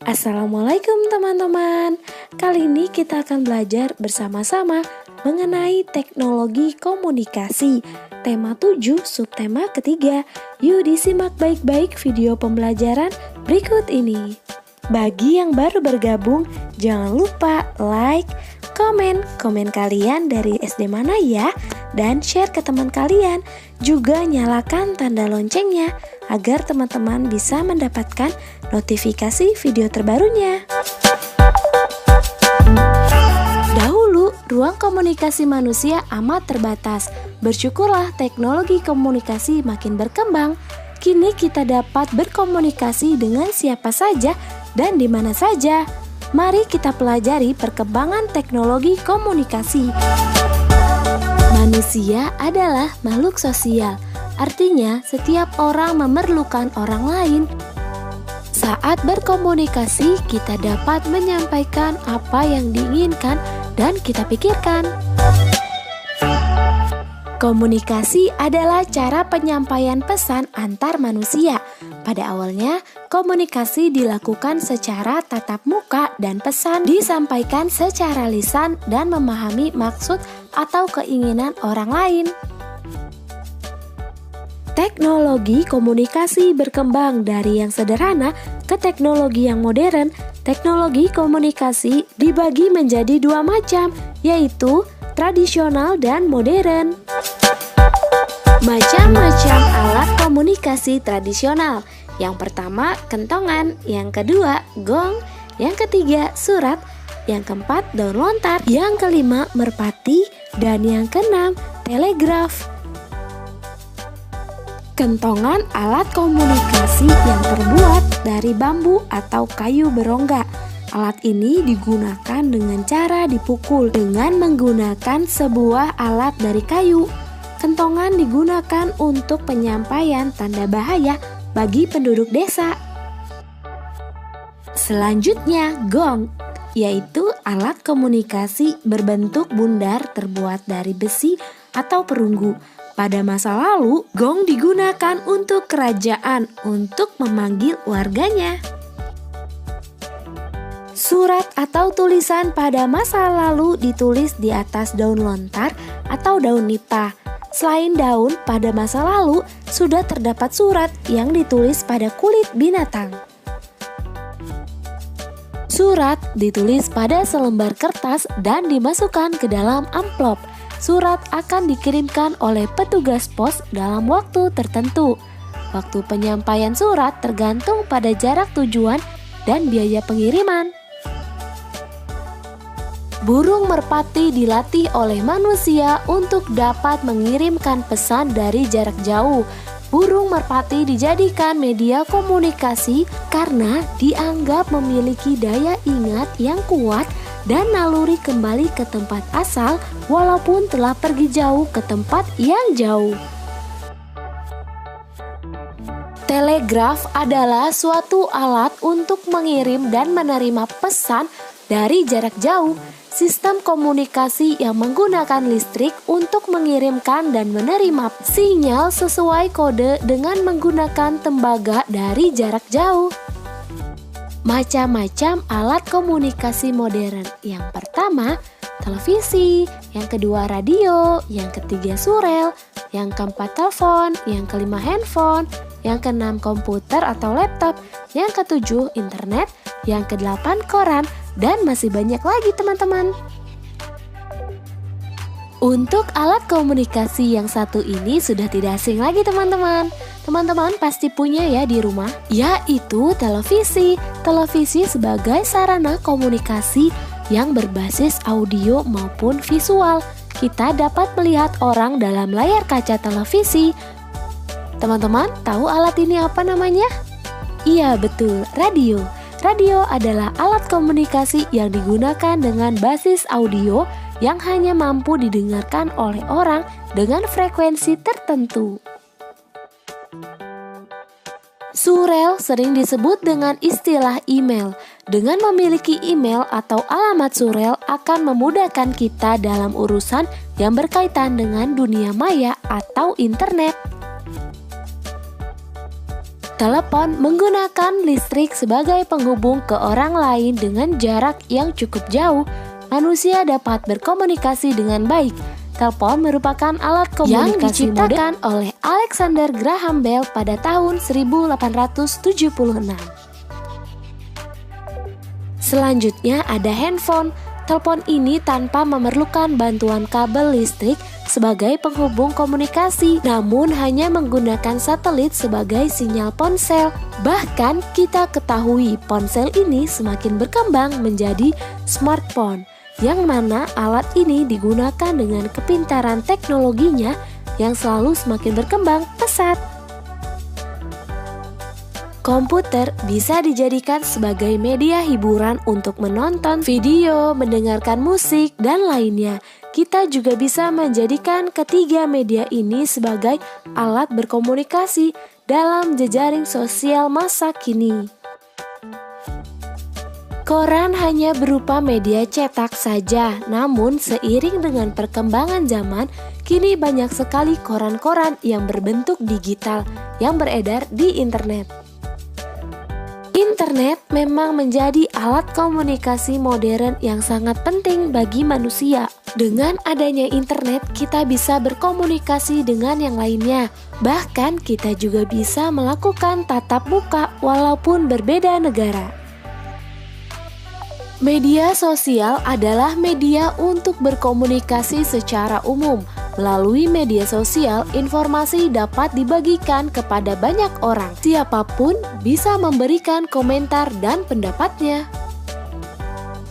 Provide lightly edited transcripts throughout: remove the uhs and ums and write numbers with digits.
Assalamualaikum teman-teman. Kali ini kita akan belajar bersama-sama mengenai teknologi komunikasi. Tema 7, subtema ketiga. Yuk disimak baik-baik video pembelajaran berikut ini. Bagi yang baru bergabung, jangan lupa like, komen kalian dari SD mana ya, dan share ke teman kalian. Juga nyalakan tanda loncengnya agar teman-teman bisa mendapatkan notifikasi video terbarunya. Dahulu, ruang komunikasi manusia amat terbatas. Bersyukurlah teknologi komunikasi makin berkembang. Kini kita dapat berkomunikasi dengan siapa saja dan di mana saja. Mari kita pelajari perkembangan teknologi komunikasi. Manusia adalah makhluk sosial. Artinya, setiap orang memerlukan orang lain. Saat berkomunikasi, kita dapat menyampaikan apa yang diinginkan dan kita pikirkan. Komunikasi adalah cara penyampaian pesan antar manusia. Pada awalnya, komunikasi dilakukan secara tatap muka dan pesan disampaikan secara lisan dan memahami maksud atau keinginan orang lain. Teknologi komunikasi berkembang dari yang sederhana ke teknologi yang modern. Teknologi komunikasi dibagi menjadi dua macam, yaitu tradisional dan modern. Macam-macam alat komunikasi tradisional. Yang pertama, kentongan. Yang kedua, gong. Yang ketiga, surat. Yang keempat, daun lontar. Yang kelima, merpati. Dan yang keenam, telegraf. Kentongan alat komunikasi yang terbuat dari bambu atau kayu berongga. Alat ini digunakan dengan cara dipukul dengan menggunakan sebuah alat dari kayu. Kentongan digunakan untuk penyampaian tanda bahaya bagi penduduk desa. Selanjutnya, gong, yaitu alat komunikasi berbentuk bundar terbuat dari besi atau perunggu. Pada masa lalu, gong digunakan untuk kerajaan untuk memanggil warganya. Surat atau tulisan pada masa lalu ditulis di atas daun lontar atau daun nipah. Selain daun, pada masa lalu sudah terdapat surat yang ditulis pada kulit binatang. Surat ditulis pada selembar kertas dan dimasukkan ke dalam amplop. Surat akan dikirimkan oleh petugas pos dalam waktu tertentu. Waktu penyampaian surat tergantung pada jarak tujuan dan biaya pengiriman. Burung merpati dilatih oleh manusia untuk dapat mengirimkan pesan dari jarak jauh. Burung merpati dijadikan media komunikasi karena dianggap memiliki daya ingat yang kuat dan naluri kembali ke tempat asal walaupun telah pergi jauh ke tempat yang jauh. Telegraf adalah suatu alat untuk mengirim dan menerima pesan dari jarak jauh. Sistem komunikasi yang menggunakan listrik untuk mengirimkan dan menerima sinyal sesuai kode dengan menggunakan tembaga dari jarak jauh. Macam-macam alat komunikasi modern. Yang pertama, televisi. Yang kedua, radio. Yang ketiga, surel. Yang keempat, telepon. Yang kelima, handphone. Yang keenam, komputer atau laptop. Yang ketujuh, internet. Yang kedelapan, koran. Dan masih banyak lagi teman-teman. Untuk alat komunikasi yang satu ini sudah tidak asing lagi teman-teman. Teman-teman pasti punya ya di rumah, yaitu televisi. Televisi sebagai sarana komunikasi yang berbasis audio maupun visual. Kita dapat melihat orang dalam layar kaca televisi. Teman-teman, tahu alat ini apa namanya? Iya, betul, radio. Radio adalah alat komunikasi yang digunakan dengan basis audio yang hanya mampu didengarkan oleh orang dengan frekuensi tertentu. Surel sering disebut dengan istilah email. Dengan memiliki email atau alamat surel akan memudahkan kita dalam urusan yang berkaitan dengan dunia maya atau internet. Telepon menggunakan listrik sebagai penghubung ke orang lain dengan jarak yang cukup jauh. Manusia dapat berkomunikasi dengan baik. Telepon merupakan alat komunikasi yang diciptakan oleh Alexander Graham Bell pada tahun 1876. Selanjutnya ada handphone. Telepon ini tanpa memerlukan bantuan kabel listrik sebagai penghubung komunikasi, namun hanya menggunakan satelit sebagai sinyal ponsel. Bahkan kita ketahui ponsel ini semakin berkembang menjadi smartphone, yang mana alat ini digunakan dengan kepintaran teknologinya yang selalu semakin berkembang pesat. Komputer bisa dijadikan sebagai media hiburan untuk menonton video, mendengarkan musik, dan lainnya. Kita juga bisa menjadikan ketiga media ini sebagai alat berkomunikasi dalam jejaring sosial masa kini. Koran hanya berupa media cetak saja, namun seiring dengan perkembangan zaman, kini banyak sekali koran-koran yang berbentuk digital yang beredar di internet. Internet memang menjadi alat komunikasi modern yang sangat penting bagi manusia. Dengan adanya internet, kita bisa berkomunikasi dengan yang lainnya. Bahkan kita juga bisa melakukan tatap muka walaupun berbeda negara. Media sosial adalah media untuk berkomunikasi secara umum. Melalui media sosial, informasi dapat dibagikan kepada banyak orang. Siapapun bisa memberikan komentar dan pendapatnya.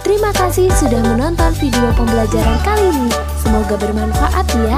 Terima kasih sudah menonton video pembelajaran kali ini. Semoga bermanfaat ya.